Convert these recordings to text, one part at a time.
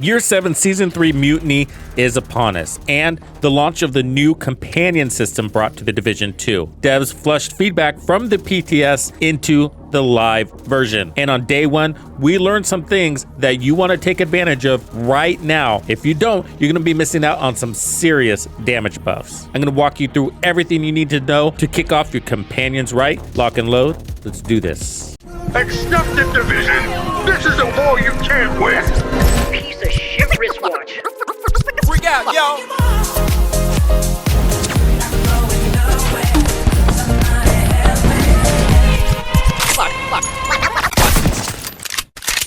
Year 7 Season 3 Mutiny is upon us, and the launch of the new companion system brought to the Division 2. Devs flushed feedback from the PTS into the live version. And on day 1, we learned some things that you want to take advantage of right now. If you don't, you're going to be missing out on some serious damage buffs. I'm going to walk you through everything you need to know to kick off your companions right. Lock and load. Let's do this. Accept the Division. This is a war you can't win. Piece of shit wristwatch. Freak out, yo.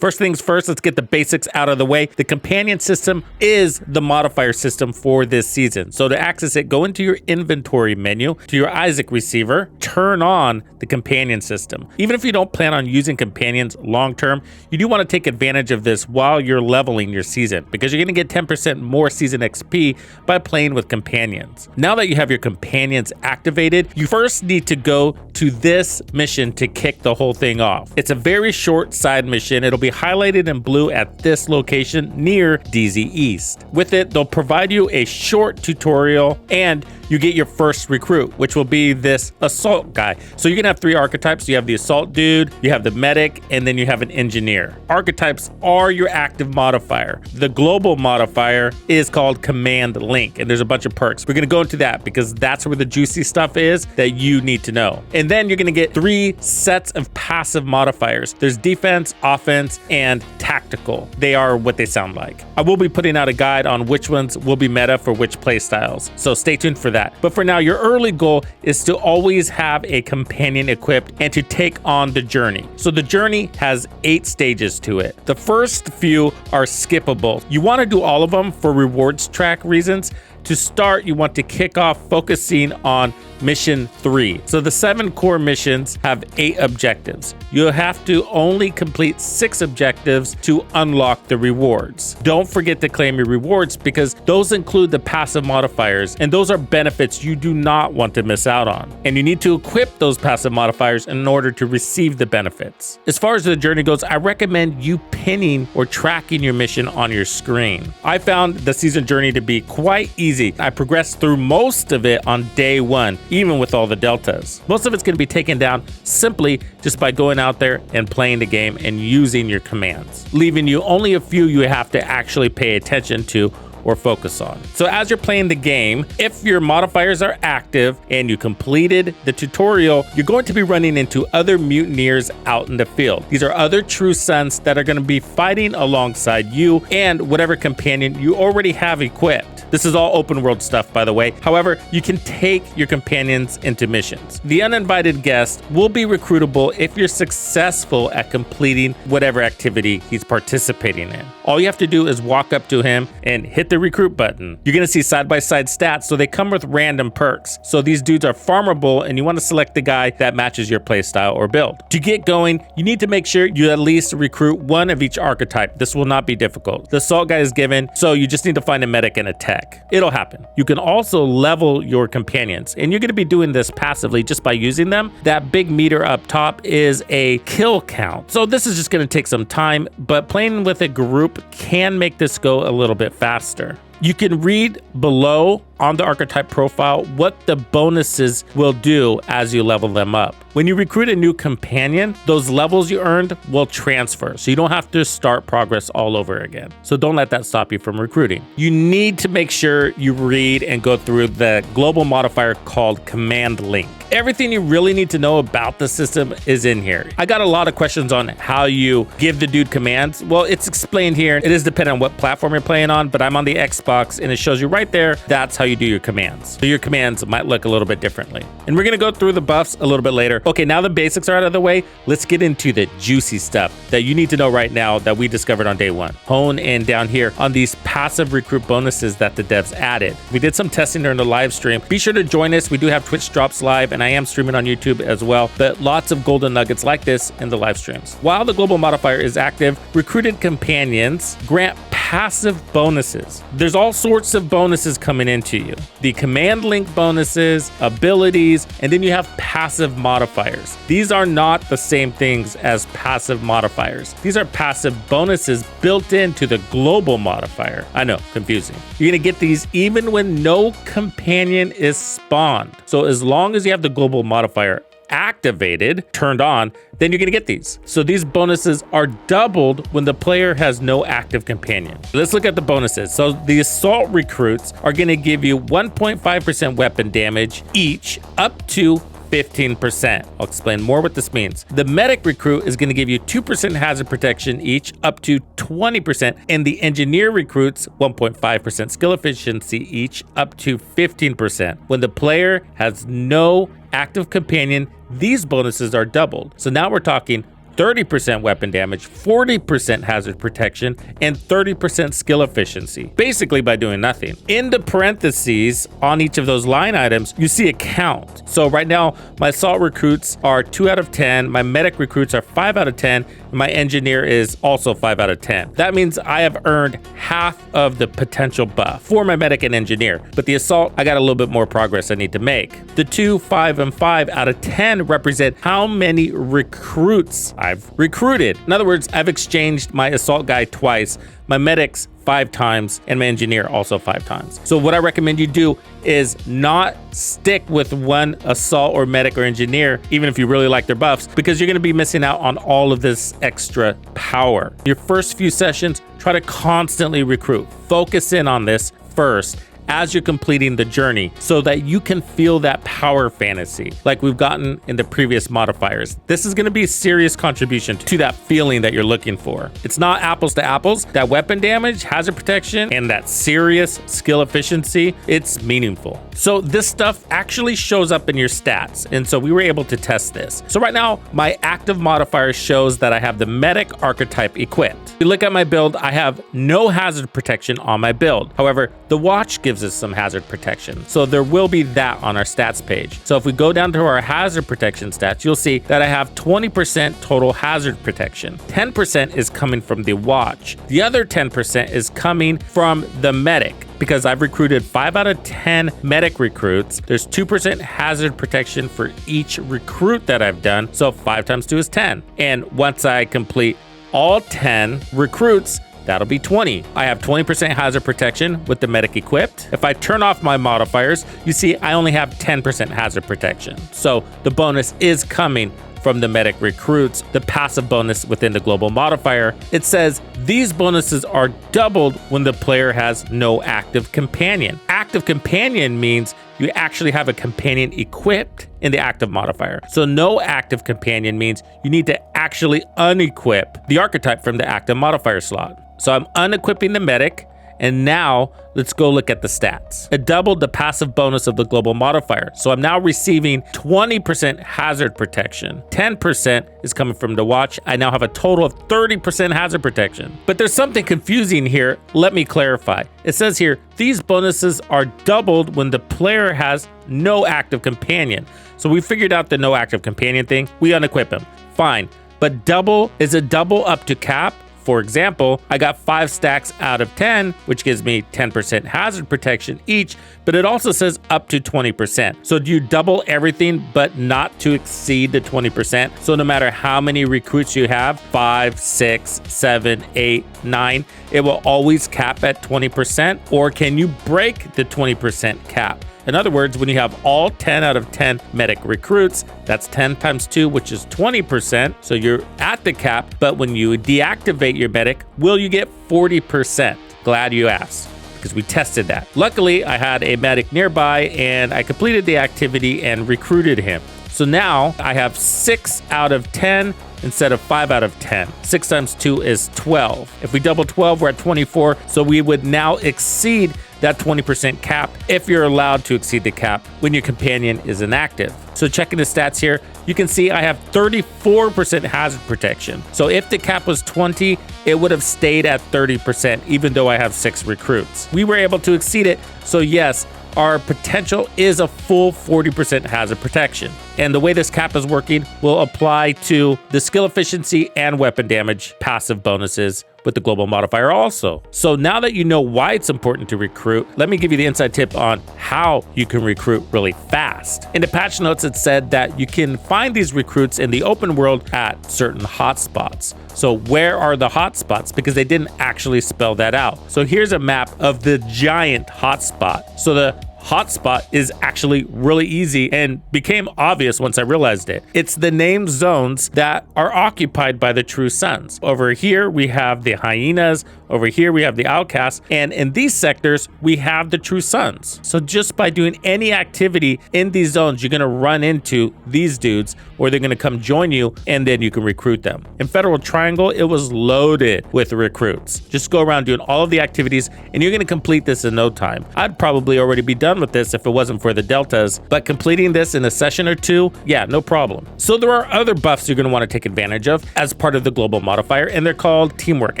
First things first, let's get the basics out of the way. The companion system is the modifier system for this season. So to access it, go into your inventory menu, to your Isaac receiver, turn on the companion system. Even if you don't plan on using companions long term, you do want to take advantage of this while you're leveling your season, because you're going to get 10% more season XP by playing with companions. Now that you have your companions activated, you first need to go to this mission to kick the whole thing off. It's a very short side mission. It'll be highlighted in blue at this location near DZ East. With it, they'll provide you a short tutorial and you get your first recruit, which will be this assault guy. So you can have 3 archetypes. You have the assault dude, you have the medic, and then you have an engineer. Archetypes are your active modifier. The global modifier is called Command Link, and there's a bunch of perks. We're gonna go into that because that's where the juicy stuff is that you need to know. And then you're gonna get 3 sets of passive modifiers. There's defense, offense, and tactical. They are what they sound like. I will be putting out a guide on which ones will be meta for which playstyles, so stay tuned for that. But for now, your early goal is to always have a companion equipped and to take on the journey. So the journey has 8 stages to it. The first few are skippable. You want to do all of them for rewards track reasons. To start, you want to kick off focusing on mission 3. So the 7 core missions have 8 objectives. You'll have to only complete 6 objectives to unlock the rewards. Don't forget to claim your rewards because those include the passive modifiers, and those are benefits you do not want to miss out on. And you need to equip those passive modifiers in order to receive the benefits. As far as the journey goes, I recommend you pinning or tracking your mission on your screen. I found the season journey to be quite easy. I progressed through most of it on day 1. Even with all the deltas. Most of it's going to be taken down simply just by going out there and playing the game and using your commands, leaving you only a few you have to actually pay attention to or focus on. So as you're playing the game, if your modifiers are active and you completed the tutorial, you're going to be running into other mutineers out in the field. These are other true sons that are going to be fighting alongside you and whatever companion you already have equipped. This is all open world stuff, by the way. However, you can take your companions into missions. The uninvited guest will be recruitable if you're successful at completing whatever activity he's participating in. All you have to do is walk up to him and hit the recruit button. You're gonna see side-by-side stats, so they come with random perks. So these dudes are farmable and you wanna select the guy that matches your playstyle or build. To get going, you need to make sure you at least recruit 1 of each archetype. This will not be difficult. The assault guy is given, so you just need to find a medic and a tech. It'll happen. You can also level your companions, and you're gonna be doing this passively just by using them. That big meter up top is a kill count. So this is just gonna take some time, but playing with a group can make this go a little bit faster. You can read below on the archetype profile what the bonuses will do as you level them up. When you recruit a new companion, those levels you earned will transfer, so you don't have to start progress all over again. So don't let that stop you from recruiting. You need to make sure you read and go through the global modifier called Command Link. Everything you really need to know about the system is in here. I got a lot of questions on how you give the dude commands. Well, it's explained here. It is dependent on what platform you're playing on, but I'm on the Xbox and it shows you right there. That's how you do your commands. So your commands might look a little bit differently. And we're gonna go through the buffs a little bit later. Okay, now the basics are out of the way. Let's get into the juicy stuff that you need to know right now that we discovered on day 1. Hone in down here on these passive recruit bonuses that the devs added. We did some testing during the live stream. Be sure to join us. We do have Twitch drops live and I am streaming on YouTube as well, but lots of golden nuggets like this in the live streams. While the global modifier is active, recruited companions grant passive bonuses. There's all sorts of bonuses coming into you. The command link bonuses, abilities, and then you have passive modifiers. These are not the same things as passive modifiers. These are passive bonuses built into the global modifier. I know, confusing. You're gonna get these even when no companion is spawned. So as long as you have the global modifier activated, turned on, then you're gonna get these. So these bonuses are doubled when the player has no active companion. Let's look at the bonuses. So the assault recruits are gonna give you 1.5% weapon damage each up to 15%. I'll explain more what this means. The medic recruit is going to give you 2% hazard protection each up to 20%, and the engineer recruits 1.5% skill efficiency each up to 15%. When the player has no active companion, these bonuses are doubled. So now we're talking 30% weapon damage, 40% hazard protection, and 30% skill efficiency, basically by doing nothing. In the parentheses on each of those line items, you see a count. So right now, my assault recruits are 2 out of 10, my medic recruits are 5 out of 10, and my engineer is also 5 out of 10. That means I have earned half of the potential buff for my medic and engineer, but the assault, I got a little bit more progress I need to make. The 2, 5, and 5 out of 10 represent how many recruits I've recruited. In other words, I've exchanged my assault guy twice, my medics 5 times, and my engineer also 5 times. So what I recommend you do is not stick with one assault or medic or engineer, even if you really like their buffs, because you're going to be missing out on all of this extra power. Your first few sessions, try to constantly recruit. Focus in on this first as you're completing the journey so that you can feel that power fantasy like we've gotten in the previous modifiers. This is going to be a serious contribution to that feeling that you're looking for. It's not apples to apples. That weapon damage, hazard protection, and that serious skill efficiency, it's meaningful. So this stuff actually shows up in your stats, and so we were able to test this. So right now, my active modifier shows that I have the medic archetype equipped. If you look at my build, I have no hazard protection on my build. However, the watch gives us some hazard protection. So there will be that on our stats page. So if we go down to our hazard protection stats, you'll see that I have 20% total hazard protection. 10% is coming from the watch. The other 10% is coming from the medic, because I've recruited 5 out of 10 medic recruits. There's 2% hazard protection for each recruit that I've done. So 5 times 2 is 10. And once I complete all 10 recruits, that'll be 20. I have 20% hazard protection with the medic equipped. If I turn off my modifiers, you see I only have 10% hazard protection. So the bonus is coming from the medic recruits, the passive bonus within the global modifier. It says these bonuses are doubled when the player has no active companion. Active companion means you actually have a companion equipped in the active modifier. So no active companion means you need to actually unequip the archetype from the active modifier slot. So I'm unequipping the medic, and now let's go look at the stats. It doubled the passive bonus of the global modifier. So I'm now receiving 20% hazard protection. 10% is coming from the watch. I now have a total of 30% hazard protection. But there's something confusing here. Let me clarify. It says here, these bonuses are doubled when the player has no active companion. So we figured out the no active companion thing. We unequip him. Fine. But double, is a double up to cap? For example, I got 5 stacks out of 10, which gives me 10% hazard protection each, but it also says up to 20%. So do you double everything, but not to exceed the 20%? So no matter how many recruits you have, 5, 6, 7, 8, 9, it will always cap at 20%? Or can you break the 20% cap? In other words, when you have all 10 out of 10 medic recruits, that's 10 times 2, which is 20%. So you're at the cap, but when you deactivate your medic, will you get 40%? Glad you asked, because we tested that. Luckily, I had a medic nearby and I completed the activity and recruited him. So now I have 6 out of 10 instead of 5 out of 10. 6 times 2 is 12. If we double 12, we're at 24. So we would now exceed that 20% cap if you're allowed to exceed the cap when your companion is inactive. So checking the stats here, you can see I have 34% hazard protection. So if the cap was 20, it would have stayed at 30%, even though I have 6 recruits. We were able to exceed it. So yes, our potential is a full 40% hazard protection. And the way this cap is working will apply to the skill efficiency and weapon damage passive bonuses with the global modifier also. So now that you know why it's important to recruit, let me give you the inside tip on how you can recruit really fast. In the patch notes, it said that you can find these recruits in the open world at certain hotspots. So where are the hotspots? Because they didn't actually spell that out. So here's a map of the giant hotspot. So the hotspot is actually really easy and became obvious once I realized it. It's the named zones that are occupied by the true sons. Over here, we have the hyenas. Over here, we have the outcasts. And in these sectors, we have the true sons. So just by doing any activity in these zones, you're going to run into these dudes, or they're going to come join you, and then you can recruit them. In Federal Triangle, it was loaded with recruits. Just go around doing all of the activities, and you're going to complete this in no time. I'd probably already be done with this if it wasn't for the deltas, but completing this in a session or two, yeah, no problem. So there are other buffs you're going to want to take advantage of as part of the global modifier, and they're called teamwork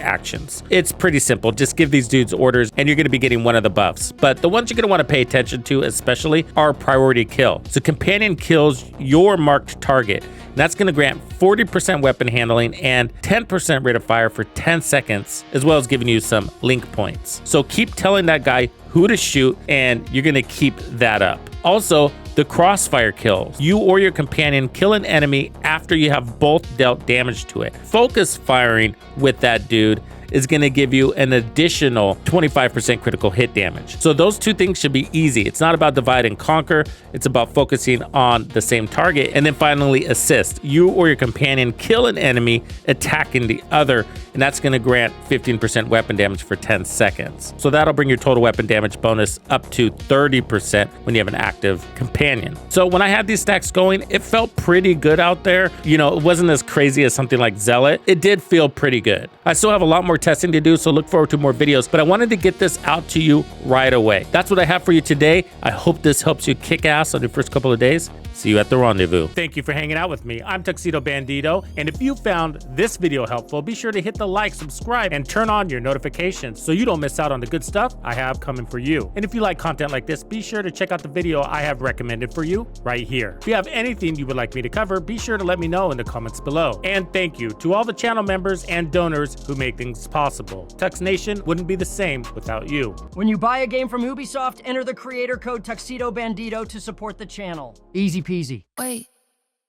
actions. It's pretty simple. Just give these dudes orders and you're going to be getting one of the buffs. But the ones you're going to want to pay attention to especially are priority kill. So companion kills your marked target. And that's going to grant 40% weapon handling and 10% rate of fire for 10 seconds, as well as giving you some link points. So keep telling that guy who to shoot and you're going to keep that up. Also, the crossfire kills. You or your companion kill an enemy after you have both dealt damage to it. Focus firing with that dude is going to give you an additional 25% critical hit damage. So those two things should be easy. It's not about divide and conquer. It's about focusing on the same target. And then finally, assist. You or your companion kill an enemy attacking the other, and that's going to grant 15% weapon damage for 10 seconds. So that'll bring your total weapon damage bonus up to 30% when you have an active companion. So when I had these stacks going, it felt pretty good out there. You know, it wasn't as crazy as something like Zealot. It did feel pretty good. I still have a lot more testing to do, so look forward to more videos, but I wanted to get this out to you right away. That's what I have for you today. I hope this helps you kick ass on your first couple of days. See you at the rendezvous. Thank you for hanging out with me. I'm Tuxedo Bandido, and if you found this video helpful, be sure to hit the like, subscribe, and turn on your notifications so you don't miss out on the good stuff I have coming for you. And if you like content like this, be sure to check out the video I have recommended for you right here. If you have anything you would like me to cover, be sure to let me know in the comments below. And thank you to all the channel members and donors who make things possible. Tux Nation wouldn't be the same without you. When you buy a game from Ubisoft, enter the creator code Tuxedo Bandido to support the channel. Easy peasy. Wait,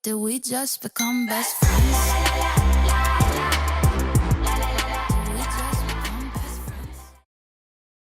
did we just become best friends?